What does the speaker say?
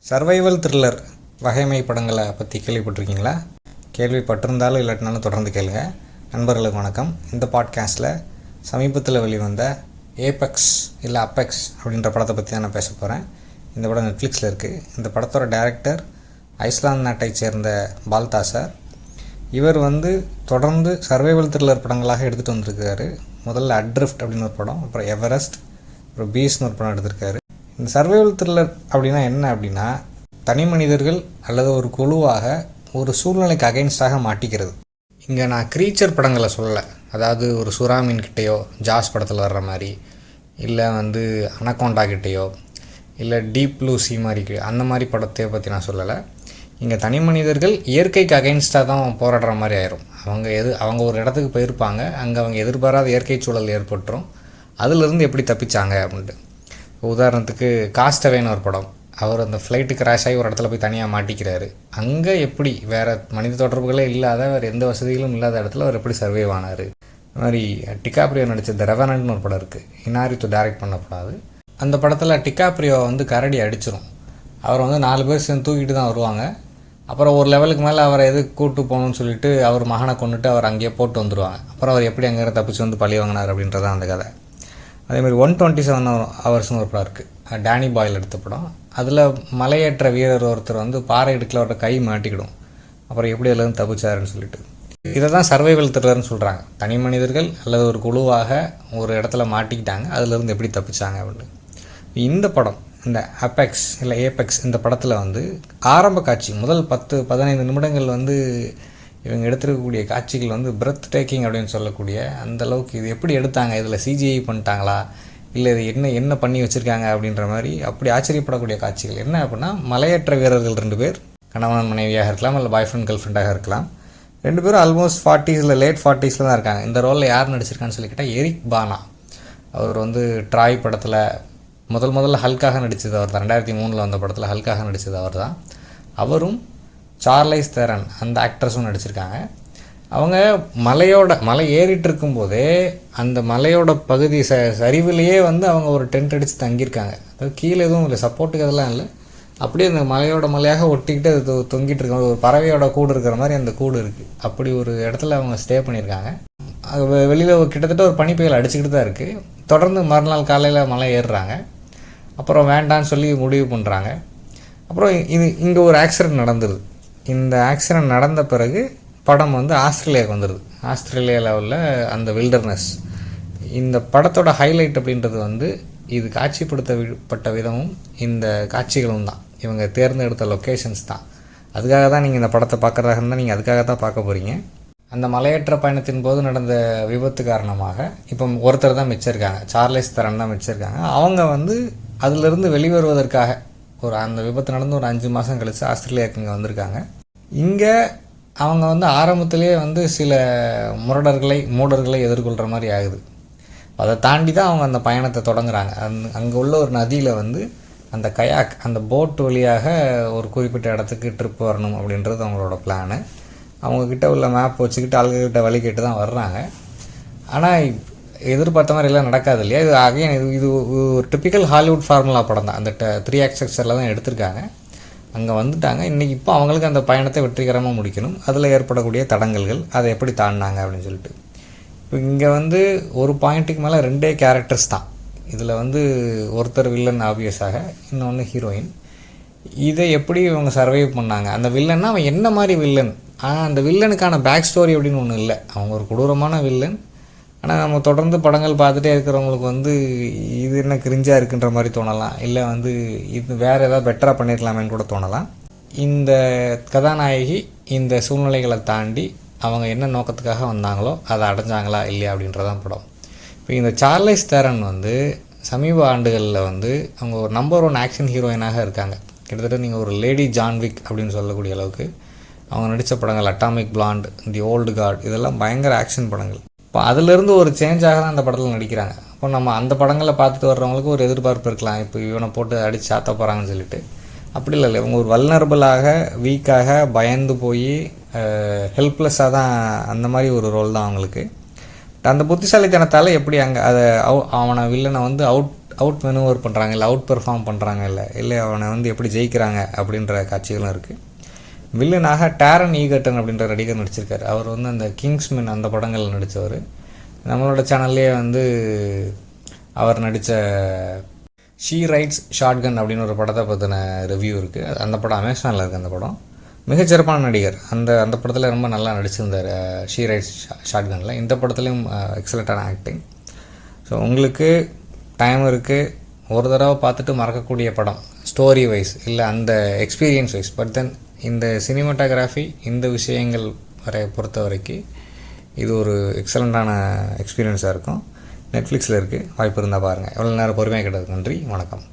Survival thriller வகைமை படங்களை பற்றி கேள்விப்பட்டிருக்கீங்களா? கேள்விப்பட்டிருந்தாலும் இல்லாட்டினாலும் தொடர்ந்து கேளுங்க. நண்பர்களுக்கு வணக்கம். இந்த பாட்காஸ்ட்டில் சமீபத்தில் வெளிவந்த ஏபெக்ஸ் இல்லை அப்பெக்ஸ் அப்படின்ற படத்தை பற்றி தான் நான் பேச போகிறேன். இந்த படம் நெட்ஃப்ளிக்ஸில் இருக்குது. இந்த படத்தோட டைரக்டர் ஐஸ்லாந்து நாட்டை சேர்ந்த பால்தாசர். இவர் தொடர்ந்து சர்வைவல் த்ரில்லர் படங்களாக எடுத்துகிட்டு வந்திருக்காரு. முதல்ல அட்ரிஃப்ட் அப்படின்னு ஒரு படம், அப்புறம் எவரெஸ்ட், அப்புறம் பீஸ்னு ஒரு படம் எடுத்திருக்காரு. இந்த சர்வைவல் த்ரில்லர் அப்படின்னா என்ன அப்படின்னா, தனி மனிதர்கள் அல்லது ஒரு குழுவாக ஒரு சூழ்நிலைக்கு அகைன்ஸ்டாக மாட்டிக்கிறது. இங்கே நான் க்ரீச்சர் படங்களை சொல்லலை, அதாவது ஒரு சுறாமீன் கிட்டேயோ ஜாஸ் படத்தில் வர்ற மாதிரி, இல்லை அனகோண்டா கிட்டேயோ, இல்லை டீப் ப்ளூ சி மாதிரி அந்த மாதிரி படத்தையோ பற்றி நான் சொல்லலை. இங்கே தனி மனிதர்கள் இயற்கைக்கு அகைன்ஸ்டாக தான் போராடுற மாதிரி ஆயிரும். அவங்க ஒரு இடத்துக்கு போயிருப்பாங்க, அங்கே அவங்க எதிர்பாராத இயற்கை சூழல் ஏற்பட்டுரும். அதிலிருந்து எப்படி தப்பிச்சாங்க அப்படின்ட்டு. உதாரணத்துக்கு காஸ்டவேன்னு ஒரு படம், அவர் அந்த ஃப்ளைட்டு கிராஷ் ஆகி ஒரு இடத்துல போய் தனியாக மாட்டிக்கிறாரு. அங்கே எப்படி வேறு மனித தொடர்புகளே இல்லாத, வேறு எந்த வசதிகளும் இல்லாத இடத்துல அவர் எப்படி சர்வைவ் ஆனார். அது மாதிரி டிகாப்ரியோ நடித்த த ரெவனன்ட்னு ஒரு படம் இருக்குது, இனாரித்து டைரக்ட் பண்ணப்படாது. அந்த படத்தில் டிகாப்ரியோ கரடி அடிச்சிடும். அவர் 4 பேர் சேர்ந்து தூக்கிட்டு தான் வருவாங்க. அப்புறம் ஒரு லெவலுக்கு மேலே அவரை எதுக்கு கூப்பிட்டு போகணும்னு சொல்லிட்டு அவர் மகனை கொண்டுட்டு அவர் அங்கேயே போட்டு வந்துடுவாங்க. அப்புறம் அவர் எப்படி அங்கே தப்பிச்சு பழி வாங்கினார் அப்படின்றதான் அந்த கதை. அதேமாதிரி 127 ஹவர்ஸ்னு ஒரு படம் இருக்குது, டேனி பாயில் எடுத்த படம். அதில் மலையேற்ற வீரர் ஒருத்தர் பாறை இடுக்கில் அவரோட கை மாட்டிக்கிடும். அப்புறம் எப்படி அதில் தப்பிச்சாருன்னு சொல்லிட்டு, இதை தான் சர்வைவல் த்ரில்லர்னு சொல்கிறாங்க. தனி மனிதர்கள் அல்லது ஒரு குழுவாக ஒரு இடத்துல மாட்டிக்கிட்டாங்க, அதிலேருந்து எப்படி தப்பிச்சாங்க அப்படின்னு. இந்த படம், இந்த அப்பெக்ஸ் இல்லை ஏபெக்ஸ், இந்த படத்தில் ஆரம்ப காட்சி முதல் 10-15 நிமிடங்கள் இவங்க எடுத்துருக்கக்கூடிய காட்சிகள் பிரெத் டேக்கிங் அப்படின்னு சொல்லக்கூடிய அந்த அளவுக்கு. இது எப்படி எடுத்தாங்க, இதில் சிஜிஐ பண்ணிட்டாங்களா, இல்லை இது என்ன பண்ணி வச்சுருக்காங்க அப்படின்ற மாதிரி அப்படி ஆச்சரியப்படக்கூடிய காட்சிகள். என்ன அப்படின்னா, மலையேற்ற வீரர்கள் 2 பேர், கணவன் மனைவியாக இருக்கலாம், இல்லை பாய் ஃப்ரெண்ட் கேர்ள் ஃப்ரெண்டாக இருக்கலாம். 2 பேரும் ஆல்மோஸ்ட் 40s லேட் 40s தான் இருக்காங்க. இந்த ரோலில் யார் நடிச்சிருக்கான்னு சொல்லி கேட்டால் எரிக் பானா. அவர் ட்ராய் படத்தில் முதல்ல ஹல்காக நடித்தது அவர் தான். 2003 வந்த படத்தில் ஹல்காக நடித்தது அவர் தான். அவரும் சார்லைஸ் தெரன் அந்த ஆக்ட்ரஸும் நடிச்சிருக்காங்க. அவங்க மலை ஏறிட்டு இருக்கும்போதே அந்த மலையோட பகுதி சரிவிலேயே அவங்க ஒரு டென்ட் அடித்து தங்கியிருக்காங்க. அதாவது கீழே எதுவும் இல்லை, சப்போர்ட்டுக்கு அதெல்லாம் இல்லை, அப்படியே அந்த மலையாக ஒட்டிக்கிட்டு அது தொங்கிட்டு இருக்காங்க. ஒரு பறவையோட கூடு இருக்கிற மாதிரி அந்த கூடு இருக்குது. அப்படி ஒரு இடத்துல அவங்க ஸ்டே பண்ணியிருக்காங்க. வெளியில் கிட்டத்தட்ட ஒரு பனி புயல் அடிச்சுக்கிட்டு தான் இருக்குது. தொடர்ந்து மறுநாள் காலையில் மலை ஏறுறாங்க. அப்புறம் வேண்டான்னு சொல்லி முடிவு பண்ணுறாங்க. அப்புறம் இங்கே ஒரு ஆக்சிடெண்ட் நடந்துருது. இந்த ஆக்சிடெண்ட் நடந்த பிறகு படம் ஆஸ்திரேலியாவுக்கு வந்துடுது. ஆஸ்திரேலியாவில் உள்ள அந்த வில்டர்னஸ். இந்த படத்தோட ஹைலைட் அப்படின்றது இது காட்சிப்படுத்தப்பட்ட விதமும் இந்த காட்சிகளும் தான். இவங்க தேர்ந்தெடுத்த லொக்கேஷன்ஸ் தான். அதுக்காக தான் நீங்கள் இந்த படத்தை பார்க்குறதாக இருந்தால் நீங்கள் அதுக்காக தான் பார்க்க போகிறீங்க. அந்த மலையேற்ற பயணத்தின் போது நடந்த விபத்து காரணமாக இப்போ ஒருத்தர் தான் மிச்சிருக்காங்க, சார்லைஸ் தெரன் தான் மிச்சிருக்காங்க. அவங்க அதிலிருந்து வெளிவருவதற்காக அந்த விபத்து நடந்து ஒரு 5 மாதம் கழித்து ஆஸ்திரேலியாவுக்கு இங்கே வந்திருக்காங்க. இங்கே அவங்க ஆரம்பத்திலே சில மூடர்களை எதிர்கொள்கிற மாதிரி ஆகுது. அதை தாண்டி தான் அவங்க அந்த பயணத்தை தொடங்குறாங்க. அங்கே உள்ள ஒரு நதியில் அந்த கயாக், அந்த போட் வழியாக ஒரு குறிப்பிட்ட இடத்துக்கு ட்ரிப் வரணும் அப்படின்றது அவங்களோட பிளானு. அவங்கக்கிட்ட உள்ள மேப் வச்சுக்கிட்டு ஆளுகிட்ட வழி கேட்டு தான் வர்றாங்க. ஆனால் எதிர்பார்த்த மாதிரி எல்லாம் நடக்காது இல்லையா. இது ஒரு டிப்பிக்கல் ஹாலிவுட் ஃபார்முலா படம் தான். அந்த 3 ஆக்ட் ஸ்ட்ரக்சரில் தான் எடுத்திருக்காங்க. அங்கே வந்துட்டாங்க. இன்றைக்கி இப்போ அவங்களுக்கு அந்த பயணத்தை வெற்றிகரமாக முடிக்கணும். அதில் ஏற்படக்கூடிய தடங்கல்கள், அதை எப்படி தாண்டினாங்க அப்படின்னு சொல்லிட்டு. இப்போ இங்கே ஒரு பாயிண்ட்டுக்கு மேலே 2 கேரக்டர்ஸ் தான். இதில் ஒருத்தர் வில்லன் ஆப்வியஸாக, இன்னொன்று ஹீரோயின். இதை எப்படி இவங்க சர்வைவ் பண்ணாங்க. அந்த வில்லன்னா அவன் என்ன மாதிரி வில்லன், ஆனால் அந்த வில்லனுக்கான பேக் ஸ்டோரி அப்படின்னு ஒன்றும் இல்லை. அவங்க ஒரு கொடூரமான வில்லன். ஆனால் நம்ம தொடர்ந்து படங்கள் பார்த்துட்டே இருக்கிறவங்களுக்கு இது என்ன கிரிஞ்சாக இருக்குன்ற மாதிரி தோணலாம், இல்லை இது வேறு ஏதாவது பெட்டராக பண்ணியிருக்கலாமேன்னு கூட தோணலாம். இந்த கதாநாயகி இந்த சூழ்நிலைகளை தாண்டி அவங்க என்ன நோக்கத்துக்காக வந்தாங்களோ அதை அடைஞ்சாங்களா இல்லையா அப்படின்றதான் படம். இப்போ இந்த சார்லைஸ் தெரன் சமீப ஆண்டுகளில் அவங்க ஒரு நம்பர் 1 ஆக்ஷன் ஹீரோயினாக இருக்காங்க. கிட்டத்தட்ட நீங்கள் ஒரு லேடி ஜான்விக் அப்படின்னு சொல்லக்கூடிய அளவுக்கு அவங்க நடித்த படங்கள் atomic plant, the old guard, இதெல்லாம் பயங்கர ஆக்ஷன் படங்கள். இப்போ அதிலிருந்து ஒரு சேஞ்சாக தான் அந்த படத்தில் நடிக்கிறாங்க. அப்போ நம்ம அந்த படங்களை பார்த்துட்டு வர்றவங்களுக்கு ஒரு எதிர்பார்ப்பு இருக்கலாம், இப்போ இவனை போட்டு அடித்து சாத்த போகிறாங்கன்னு சொல்லிட்டு. அப்படி இல்லை, இவங்க ஒரு வல்னரபிளாக, வீக்காக, பயந்து போய் ஹெல்ப்லெஸ்ஸாக தான், அந்த மாதிரி ஒரு ரோல் தான் அவங்களுக்கு. அந்த புத்திசாலித்தனத்தால் எப்படி அங்கே அவனை வில்லனை அவுட் மெனுவர் பண்ணுறாங்க, இல்லை அவுட் பெர்ஃபார்ம் பண்ணுறாங்க, இல்லை அவனை வந்து எப்படி ஜெயிக்கிறாங்க அப்படின்ற காட்சிகளும் இருக்குது. வில்லனாக டேரன் ஈகர்டன் அப்படின்ற நடிகர் நடிச்சிருக்காரு. அவர் வந்து அந்த கிங்ஸ்மேன் அந்த படங்கள் நடித்தவர். நம்மளோட சேனல்லே வந்து அவர் நடித்த ஷீ ரைட்ஸ் ஷாட்கன் அப்படின்னு ஒரு படத்தை பற்றின ரிவ்யூ இருக்குது. அந்த படம் அமேசானில் இருக்குது. அந்த படம் மிகச்சிறப்பான நடிகர். அந்த படத்தில் ரொம்ப நல்லா நடிச்சிருந்தார் ஷீ ரைட்ஸ் ஷாட்கனில். இந்த படத்துலையும் எக்ஸலண்ட்டான ஆக்டிங். ஸோ உங்களுக்கு டைம் இருக்குது, ஒரு தடவை பார்த்துட்டு மறக்கக்கூடிய படம் ஸ்டோரி வைஸ் இல்லை அந்த எக்ஸ்பீரியன்ஸ் வைஸ். பட் தென் இந்த சினிமாட்டோகிராஃபி இந்த விஷயங்கள் பொறுத்த வரைக்கும் இது ஒரு எக்ஸலண்ட்டான எக்ஸ்பீரியன்ஸாக இருக்கும். நெட்ஃப்ளிக்ஸில் இருக்குது, வாய்ப்பு இருந்தால் பாருங்கள். எவ்வளோ நேரம் பொறுமையாக கேட்டதுக்கு நன்றி, வணக்கம்.